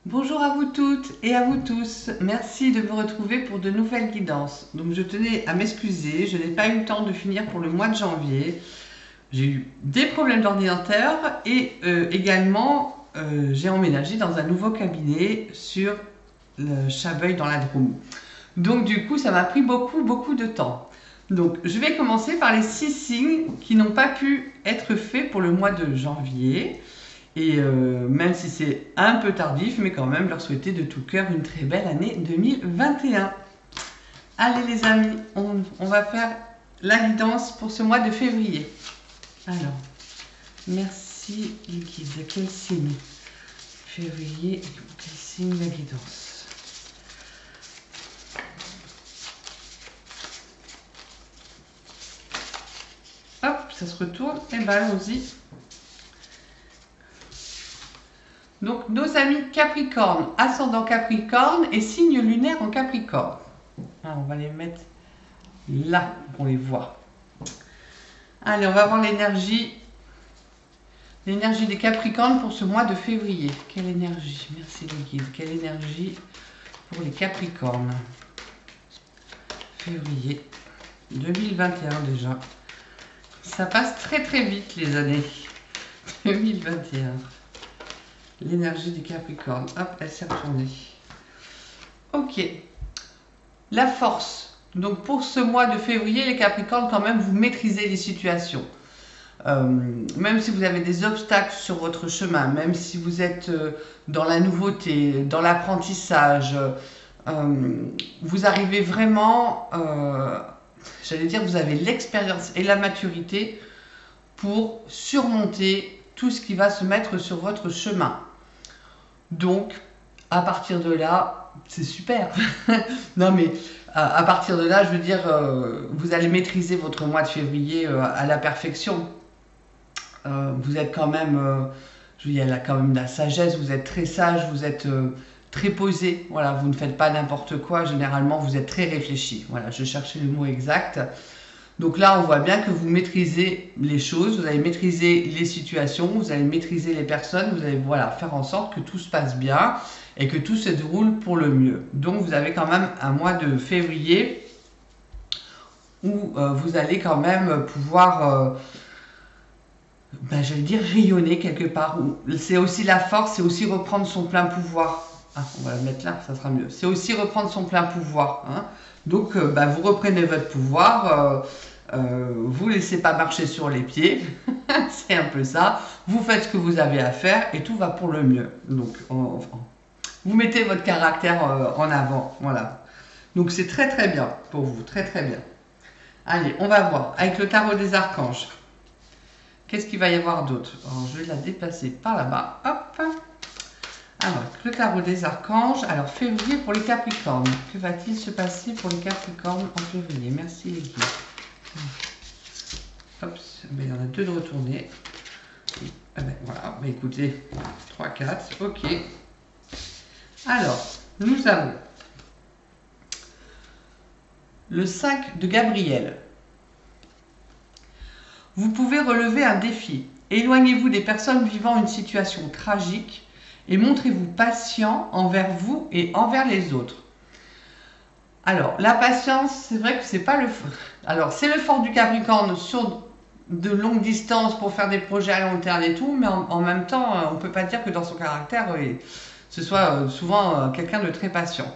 Bonjour à vous toutes et à vous tous. Merci de me retrouver pour de nouvelles guidances. Donc je tenais à m'excuser, je n'ai pas eu le temps de finir pour le mois de janvier. J'ai eu des problèmes d'ordinateur et également j'ai emménagé dans un nouveau cabinet sur le Chabeuil dans la Drôme. Donc du coup ça m'a pris beaucoup de temps. Donc je vais commencer par les 6 signes qui n'ont pas pu être faits pour le mois de janvier. Et même si c'est un peu tardif, mais quand même leur souhaiter de tout cœur une très belle année 2021. Allez les amis, on va faire la guidance pour ce mois de février. Alors, merci les guides. Quel signe? Février, quel signe la guidance? Hop, ça se retourne, et ben allons-y. Donc, nos amis Capricorne, ascendant Capricorne et signe lunaire en Capricorne. Alors, on va les mettre là pour les voir. Allez, on va voir l'énergie des Capricornes pour ce mois de février. Quelle énergie? Merci les guides. Quelle énergie pour les Capricornes? Février 2021 déjà. Ça passe très vite les années. 2021. L'énergie du Capricorne. Hop, elle s'est retournée. Ok. La force. Donc pour ce mois de février, les Capricornes, quand même, vous maîtrisez les situations. Même si vous avez des obstacles sur votre chemin, même si vous êtes dans la nouveauté, dans l'apprentissage, vous arrivez vraiment, j'allais dire, vous avez l'expérience et la maturité pour surmonter tout ce qui va se mettre sur votre chemin. Donc, à partir de là, c'est super. Non mais, à partir de là, je veux dire, vous allez maîtriser votre mois de février à la perfection. Vous êtes quand même, je veux dire, il y a quand même de la sagesse, vous êtes très sage, vous êtes très posé. Voilà, vous ne faites pas n'importe quoi, généralement vous êtes très réfléchi. Voilà, je cherchais le mot exact. Donc là, on voit bien que vous maîtrisez les choses, vous allez maîtriser les situations, vous allez maîtriser les personnes, vous allez voilà, faire en sorte que tout se passe bien et que tout se déroule pour le mieux. Donc vous avez quand même un mois de février où vous allez quand même pouvoir, j'allais dire, rayonner quelque part. C'est aussi la force, c'est aussi reprendre son plein pouvoir. Ah, on va la mettre là, ça sera mieux. C'est aussi reprendre son plein pouvoir. Hein. Donc, vous reprenez votre pouvoir, vous ne laissez pas marcher sur les pieds, c'est un peu ça. Vous faites ce que vous avez à faire et tout va pour le mieux. Donc, vous mettez votre caractère en avant, voilà. Donc, c'est très bien pour vous, très bien. Allez, on va voir avec le tarot des archanges. Qu'est-ce qu'il va y avoir d'autre? Je vais la déplacer par là-bas, hop. Alors, le tarot des archanges. Alors, février pour les Capricornes. Que va-t-il se passer pour les Capricornes en février? Merci les guides. Hop, il y en a deux de retournés. Voilà, écoutez, 3, 4, ok. Alors, nous avons le 5 de Gabriel. Vous pouvez relever un défi. Éloignez-vous des personnes vivant une situation tragique et montrez-vous patient envers vous et envers les autres. Alors, la patience, c'est vrai que c'est pas le fort. Alors, c'est le fort du Capricorne sur de longues distances pour faire des projets à long terme et tout, mais en même temps, on ne peut pas dire que dans son caractère, ce soit souvent quelqu'un de très patient.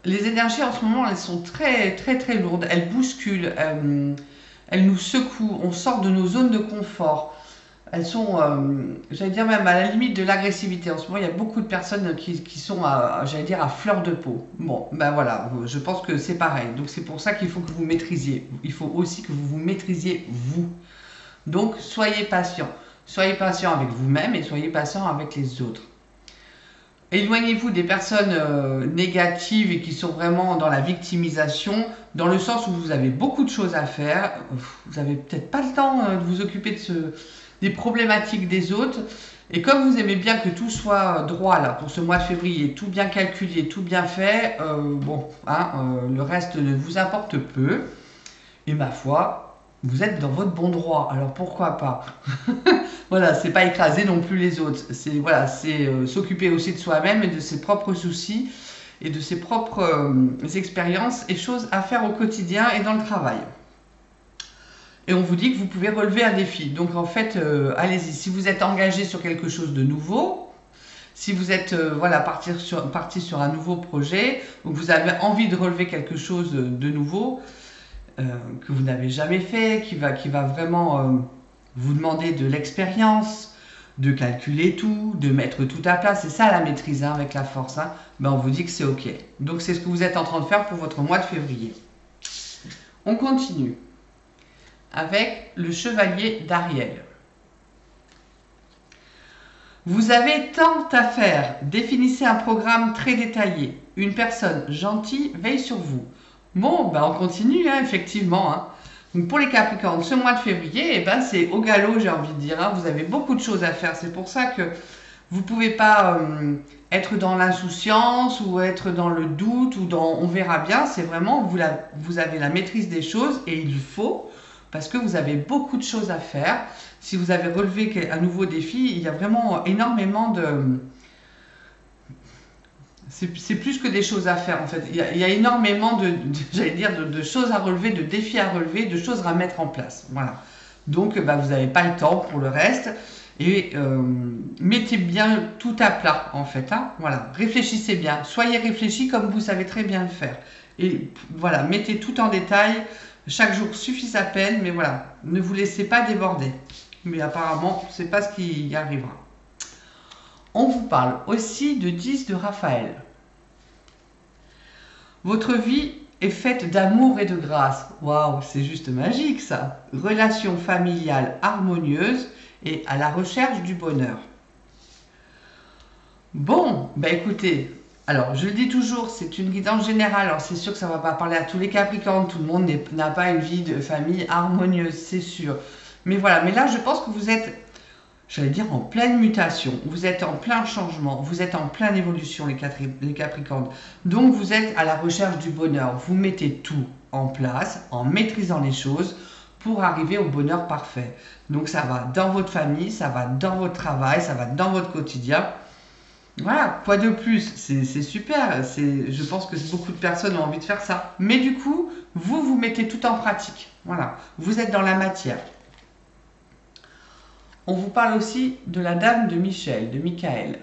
Les énergies en ce moment, elles sont très lourdes, elles bousculent, elles nous secouent, on sort de nos zones de confort. Elles sont, j'allais dire même à la limite de l'agressivité. En ce moment, il y a beaucoup de personnes qui sont, j'allais dire, à fleur de peau. Bon, ben voilà, je pense que c'est pareil. Donc c'est pour ça qu'il faut que vous maîtrisiez. Il faut aussi que vous vous maîtrisiez vous. Donc soyez patient. Soyez patient avec vous-même et soyez patient avec les autres. Éloignez-vous des personnes négatives et qui sont vraiment dans la victimisation, dans le sens où vous avez beaucoup de choses à faire. Vous n'avez peut-être pas le temps de vous occuper des problématiques des autres. Et comme vous aimez bien que tout soit droit là pour ce mois de février, tout bien calculé, tout bien fait, le reste ne vous importe peu. Et ma foi, vous êtes dans votre bon droit, alors pourquoi pas. Voilà, c'est pas écraser non plus les autres, c'est voilà, c'est s'occuper aussi de soi-même et de ses propres soucis et de ses propres expériences et choses à faire au quotidien et dans le travail. Et on vous dit que vous pouvez relever un défi. Donc en fait, allez-y. Si vous êtes engagé sur quelque chose de nouveau, si vous êtes voilà, parti sur un nouveau projet, ou que vous avez envie de relever quelque chose de nouveau, que vous n'avez jamais fait, qui va vraiment vous demander de l'expérience, de calculer tout, de mettre tout à plat. C'est ça la maîtrise hein, avec la force. Hein. Ben, on vous dit que c'est OK. Donc c'est ce que vous êtes en train de faire pour votre mois de février. On continue avec le chevalier d'Ariel. Vous avez tant à faire. Définissez un programme très détaillé. Une personne gentille veille sur vous. Bon, ben on continue, hein, effectivement. Hein. Donc pour les Capricornes, ce mois de février, eh ben c'est au galop, j'ai envie de dire. Hein. Vous avez beaucoup de choses à faire. C'est pour ça que vous ne pouvez pas être dans l'insouciance ou être dans le doute ou dans on verra bien. C'est vraiment, vous avez la maîtrise des choses et il faut, parce que vous avez beaucoup de choses à faire. Si vous avez relevé un nouveau défi, il y a vraiment énormément de... C'est plus que des choses à faire en fait. Il y a énormément j'allais dire, de choses à relever, de défis à relever, de choses à mettre en place. Voilà. Donc bah, vous n'avez pas le temps pour le reste. Et mettez bien tout à plat en fait. Hein. Voilà. Réfléchissez bien. Soyez réfléchis comme vous savez très bien le faire. Et voilà, mettez tout en détail. Chaque jour suffit sa peine, mais voilà, ne vous laissez pas déborder. Mais apparemment, ce n'est pas ce qui y arrivera. On vous parle aussi de 10 de Raphaël. Votre vie est faite d'amour et de grâce. Waouh, c'est juste magique ça. Relation familiale harmonieuse et à la recherche du bonheur. Bon, ben écoutez, alors je le dis toujours, c'est une guidance générale. Alors c'est sûr que ça ne va pas parler à tous les Capricornes. Tout le monde n'a pas une vie de famille harmonieuse, c'est sûr. Mais voilà, mais là je pense que vous êtes, j'allais dire, en pleine mutation. Vous êtes en plein changement, vous êtes en pleine évolution les Capricornes. Donc vous êtes à la recherche du bonheur. Vous mettez tout en place, en maîtrisant les choses pour arriver au bonheur parfait. Donc ça va dans votre famille, ça va dans votre travail, ça va dans votre quotidien. Voilà, quoi de plus, c'est super, je pense que beaucoup de personnes ont envie de faire ça. Mais du coup, vous mettez tout en pratique. Voilà, vous êtes dans la matière. On vous parle aussi de la dame de Michael.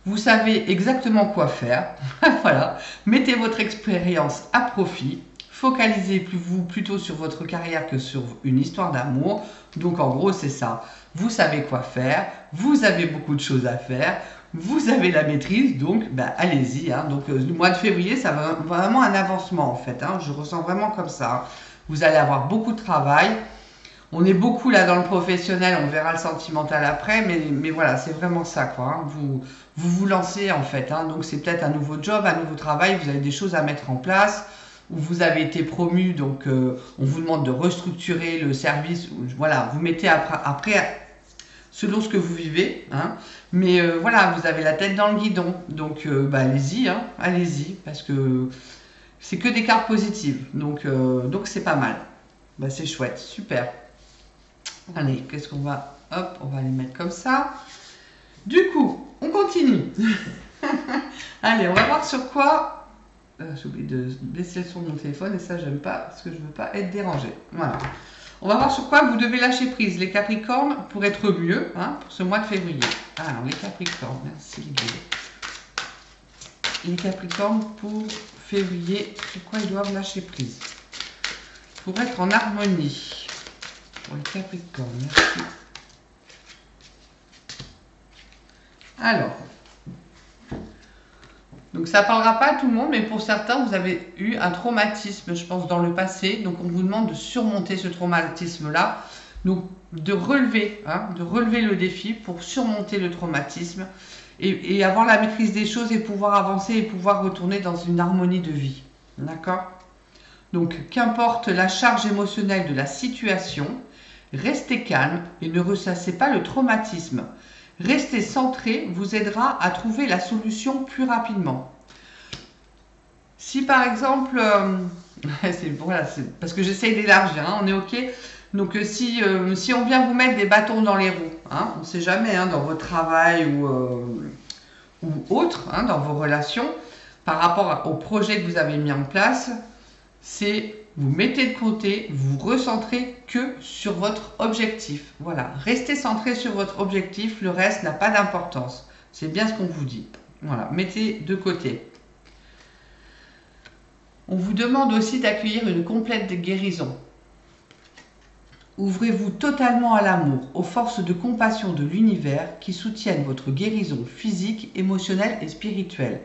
Vous savez exactement quoi faire. Voilà, mettez votre expérience à profit. Focalisez-vous plutôt sur votre carrière que sur une histoire d'amour. Donc en gros, c'est ça. Vous savez quoi faire, vous avez beaucoup de choses à faire, vous avez la maîtrise, donc bah, allez-y. Hein. Donc le mois de février, ça va vraiment un avancement en fait. Hein. Je ressens vraiment comme ça. Vous allez avoir beaucoup de travail. On est beaucoup là dans le professionnel, on verra le sentimental après, mais voilà, c'est vraiment ça quoi. Hein. Vous lancez en fait, hein. Donc c'est peut-être un nouveau job, un nouveau travail, vous avez des choses à mettre en place, où vous avez été promu, donc on vous demande de restructurer le service, voilà, vous mettez après selon ce que vous vivez, hein. Mais voilà, vous avez la tête dans le guidon, donc bah, allez-y, hein, allez-y, parce que c'est que des cartes positives, donc c'est pas mal, bah, c'est chouette, super. Allez, qu'est-ce qu'on va... Hop, on va les mettre comme ça. Du coup, on continue. Allez, on va voir sur quoi... J'ai oublié de baisser le son de mon téléphone et ça, j'aime pas parce que je veux pas être dérangée. Voilà. On va voir sur quoi vous devez lâcher prise, les Capricornes, pour être mieux, hein, pour ce mois de février. Alors, les Capricornes, merci les gars. Les Capricornes, pour février, sur quoi ils doivent lâcher prise pour être en harmonie. Pour les Capricornes, merci. Alors, donc ça ne parlera pas à tout le monde, mais pour certains, vous avez eu un traumatisme, je pense, dans le passé. Donc on vous demande de surmonter ce traumatisme-là. Donc de relever le défi pour surmonter le traumatisme et avoir la maîtrise des choses et pouvoir avancer et pouvoir retourner dans une harmonie de vie. D'accord ? Donc qu'importe la charge émotionnelle de la situation, restez calme et ne ressassez pas le traumatisme. Rester centré vous aidera à trouver la solution plus rapidement. Si par exemple, voilà, parce que j'essaye d'élargir, hein, on est OK. Donc si on vient vous mettre des bâtons dans les roues, hein, on ne sait jamais, hein, dans votre travail ou autre, hein, dans vos relations, par rapport au projet que vous avez mis en place, c'est vous mettez de côté, vous recentrez que sur votre objectif. Voilà, restez centré sur votre objectif, le reste n'a pas d'importance. C'est bien ce qu'on vous dit. Voilà, mettez de côté. On vous demande aussi d'accueillir une complète guérison. Ouvrez-vous totalement à l'amour, aux forces de compassion de l'univers qui soutiennent votre guérison physique, émotionnelle et spirituelle.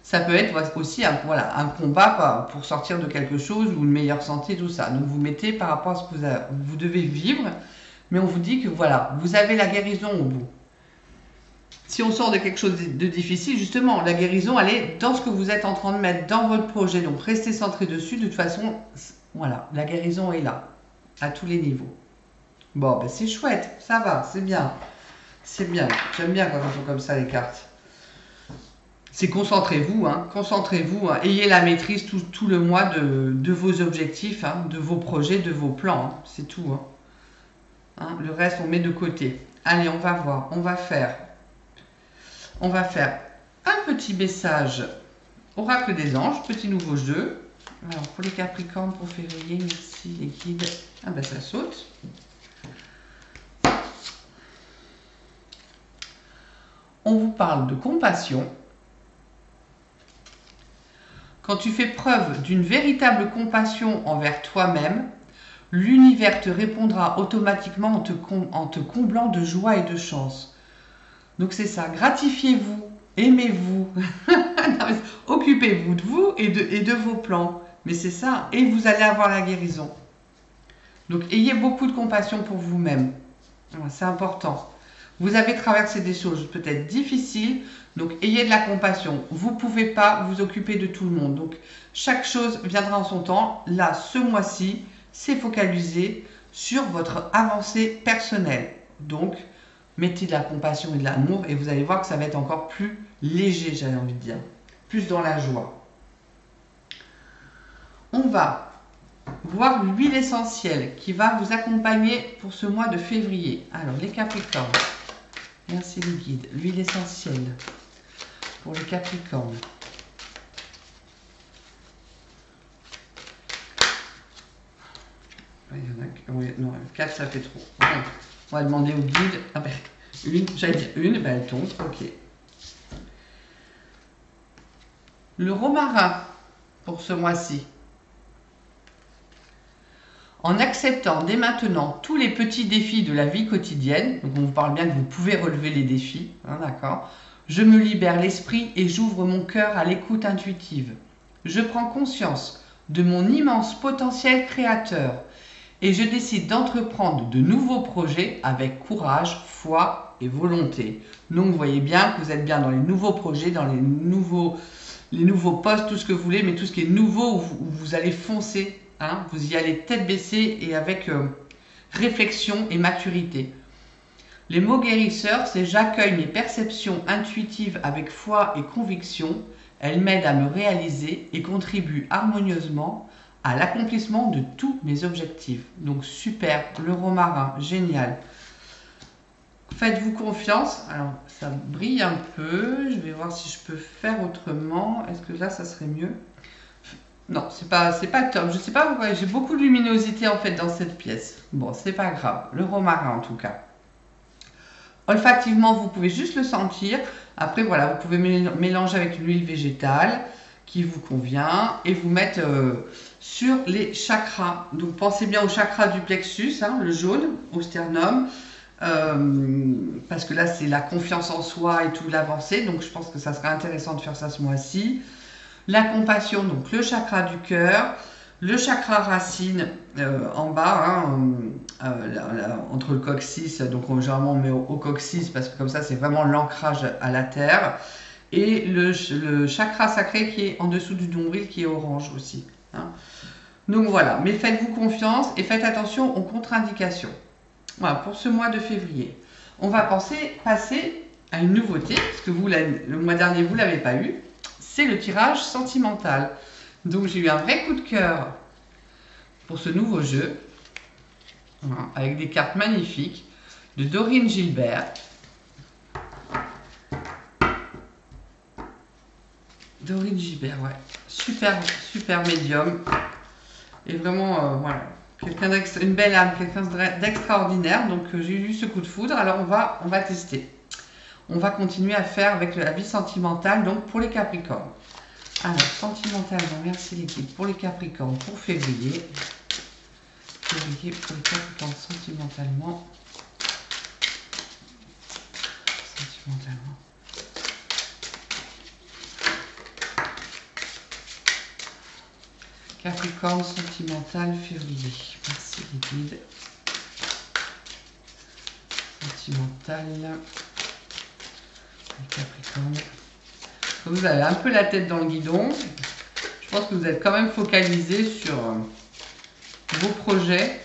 Ça peut être aussi un combat pour sortir de quelque chose ou une meilleure santé, tout ça. Donc vous mettez par rapport à ce que vous devez vivre, mais on vous dit que voilà, vous avez la guérison au bout. Si on sort de quelque chose de difficile, justement, la guérison, elle est dans ce que vous êtes en train de mettre dans votre projet. Donc restez centré dessus. De toute façon, voilà, la guérison est là, à tous les niveaux. Bon, ben c'est chouette, ça va, c'est bien. C'est bien, j'aime bien quand on fait comme ça les cartes. C'est concentrez-vous, hein, ayez la maîtrise tout le mois de vos objectifs, hein, de vos projets, de vos plans, hein, c'est tout. Hein. Hein, le reste, on met de côté. Allez, on va voir, on va faire un petit message Oracle des anges, petit nouveau jeu. Alors, pour les Capricornes, pour février, merci les guides. Ah ben ça saute. On vous parle de compassion. Quand tu fais preuve d'une véritable compassion envers toi-même, l'univers te répondra automatiquement en te comblant de joie et de chance. Donc c'est ça, gratifiez-vous, aimez-vous, occupez-vous de vous et de vos plans. Mais c'est ça, et vous allez avoir la guérison. Donc ayez beaucoup de compassion pour vous-même. C'est important. Vous avez traversé des choses peut-être difficiles, donc ayez de la compassion. Vous ne pouvez pas vous occuper de tout le monde. Donc chaque chose viendra en son temps. Là, ce mois-ci, c'est focalisé sur votre avancée personnelle. Donc, mettez de la compassion et de l'amour et vous allez voir que ça va être encore plus léger, j'avais envie de dire. Plus dans la joie. On va voir l'huile essentielle qui va vous accompagner pour ce mois de février. Alors, les Capricornes. Merci les guides. L'huile essentielle pour les Capricornes. Il y en a, oui, non, 4 ça fait trop. On va demander au guide. Ah ben, j'allais dire une, ben elle tombe, ok. Le romarin pour ce mois-ci. En acceptant dès maintenant tous les petits défis de la vie quotidienne, donc on vous parle bien que vous pouvez relever les défis, hein, d'accord. Je me libère l'esprit et j'ouvre mon cœur à l'écoute intuitive. Je prends conscience de mon immense potentiel créateur et je décide d'entreprendre de nouveaux projets avec courage, foi et volonté. Donc vous voyez bien que vous êtes bien dans les nouveaux projets, dans les nouveaux postes, tout ce que vous voulez, mais tout ce qui est nouveau où vous allez foncer. Hein, vous y allez tête baissée et avec réflexion et maturité. Les mots guérisseurs, c'est j'accueille mes perceptions intuitives avec foi et conviction. Elles m'aident à me réaliser et contribuent harmonieusement à l'accomplissement de tous mes objectifs. Donc super, le romarin, génial. Faites-vous confiance. Alors ça brille un peu. Je vais voir si je peux faire autrement. Est-ce que là ça serait mieux ? Non, c'est pas top. Je sais pas pourquoi. J'ai beaucoup de luminosité en fait dans cette pièce. Bon, c'est pas grave. Le romarin en tout cas. Olfactivement, vous pouvez juste le sentir. Après, voilà, vous pouvez mélanger avec une huile végétale qui vous convient et vous mettre sur les chakras. Donc, pensez bien au chakra du plexus, hein, le jaune, au sternum. Parce que là, c'est la confiance en soi et tout, l'avancée. Donc, je pense que ça serait intéressant de faire ça ce mois-ci. La compassion, donc le chakra du cœur, le chakra racine en bas, hein, entre le coccyx, donc généralement on met au coccyx parce que comme ça c'est vraiment l'ancrage à la terre, et le chakra sacré qui est en dessous du nombril qui est orange aussi. Hein. Donc voilà, mais faites-vous confiance et faites attention aux contre-indications. Voilà, pour ce mois de février. On va passer à une nouveauté, parce que vous, le mois dernier, vous ne l'avez pas eu. c'est le tirage sentimental. Donc j'ai eu un vrai coup de cœur pour ce nouveau jeu, voilà, avec des cartes magnifiques de Dorine Gilbert. Dorine Gilbert, ouais, super médium. Et vraiment, voilà, une belle âme, quelqu'un d'extraordinaire. Donc j'ai eu ce coup de foudre. Alors on va tester. On va continuer à faire avec la vie sentimentale, donc pour les Capricornes. Alors, sentimentalement, merci l'équipe pour les Capricornes pour février. Février pour les Capricornes sentimentalement. Sentimentalement. Capricorne sentimental février. Merci les guides. Sentimental. Les Capricornes. Vous avez un peu la tête dans le guidon. Je pense que vous êtes quand même focalisé sur vos projets.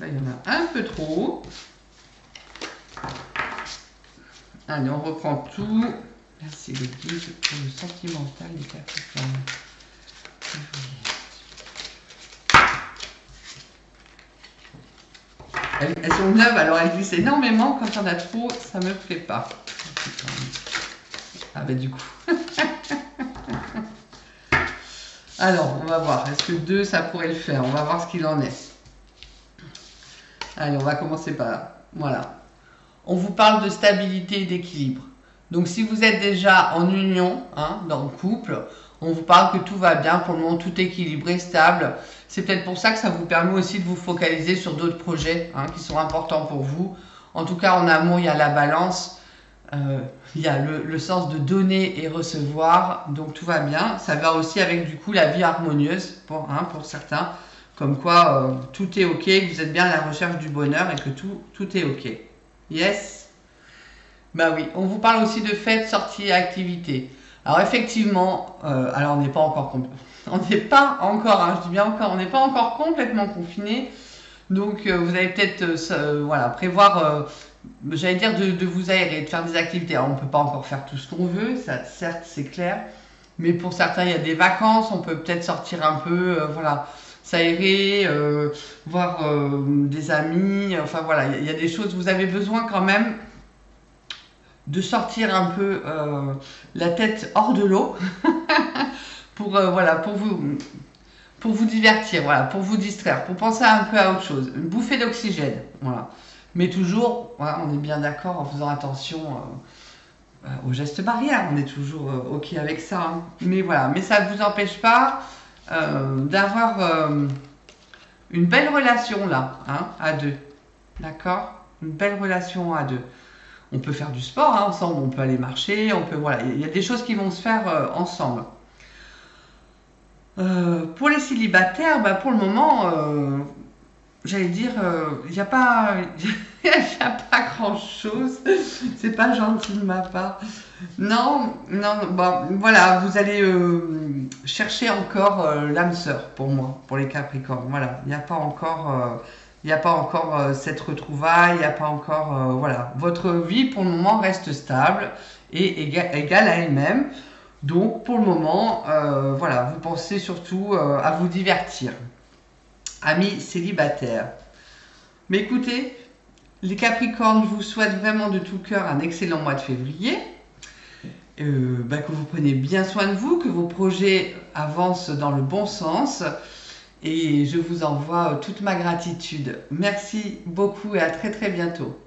Là, il y en a un peu trop. Allez, on reprend tout. Merci les guides pour le sentimental des Capricornes. Elles sont neuves, alors elles glissent énormément. Quand il y en a trop, ça me plaît pas. Ah ben du coup. Alors, on va voir. Est-ce que 2, ça pourrait le faire? On va voir ce qu'il en est. Allez, on va commencer par là. Voilà. On vous parle de stabilité et d'équilibre. Donc, si vous êtes déjà en union, hein, dans le couple, on vous parle que tout va bien. Pour le moment, tout est équilibré, stable. C'est peut-être pour ça que ça vous permet aussi de vous focaliser sur d'autres projets, hein, qui sont importants pour vous. En tout cas, en amour, il y a la balance. Il y a le sens de donner et recevoir, donc tout va bien. Ça va aussi avec du coup la vie harmonieuse pour certains, comme quoi tout est ok, que vous êtes bien à la recherche du bonheur et que tout est ok. Yes. Bah oui, on vous parle aussi de fêtes, sorties et activités. Alors effectivement, alors on n'est pas encore hein, je dis bien encore, on n'est pas encore complètement confiné, donc vous allez peut-être voilà, prévoir j'allais dire de vous aérer, de faire des activités. Alors, on ne peut pas encore faire tout ce qu'on veut, ça, certes, c'est clair. Mais pour certains, il y a des vacances, on peut peut-être sortir un peu, voilà, s'aérer, voir des amis. Enfin, voilà, il y a des choses, vous avez besoin quand même de sortir un peu la tête hors de l'eau pour, voilà, pour vous divertir, voilà, pour vous distraire, pour penser un peu à autre chose. Une bouffée d'oxygène, voilà. Mais toujours, voilà, on est bien d'accord en faisant attention aux gestes barrières. On est toujours OK avec ça. Hein. Mais voilà, mais ça ne vous empêche pas d'avoir une belle relation là, hein, à deux. D'accord? Une belle relation à deux. On peut faire du sport hein, ensemble, on peut aller marcher, on peut, voilà, il y a des choses qui vont se faire ensemble. Pour les célibataires, bah, pour le moment, j'allais dire, il n'y a pas, grand chose. C'est pas gentil de ma part. Non, bon, voilà, vous allez chercher encore l'âme sœur pour moi, pour les Capricornes. Voilà, il n'y a pas encore, cette retrouvaille, il n'y a pas encore, voilà. Votre vie pour le moment reste stable et égale à elle-même. Donc pour le moment, voilà, vous pensez surtout à vous divertir. Amis célibataires. Mais écoutez, les Capricornes, je vous souhaite vraiment de tout cœur un excellent mois de février. Que vous preniez bien soin de vous, que vos projets avancent dans le bon sens. Et je vous envoie toute ma gratitude. Merci beaucoup et à très très bientôt.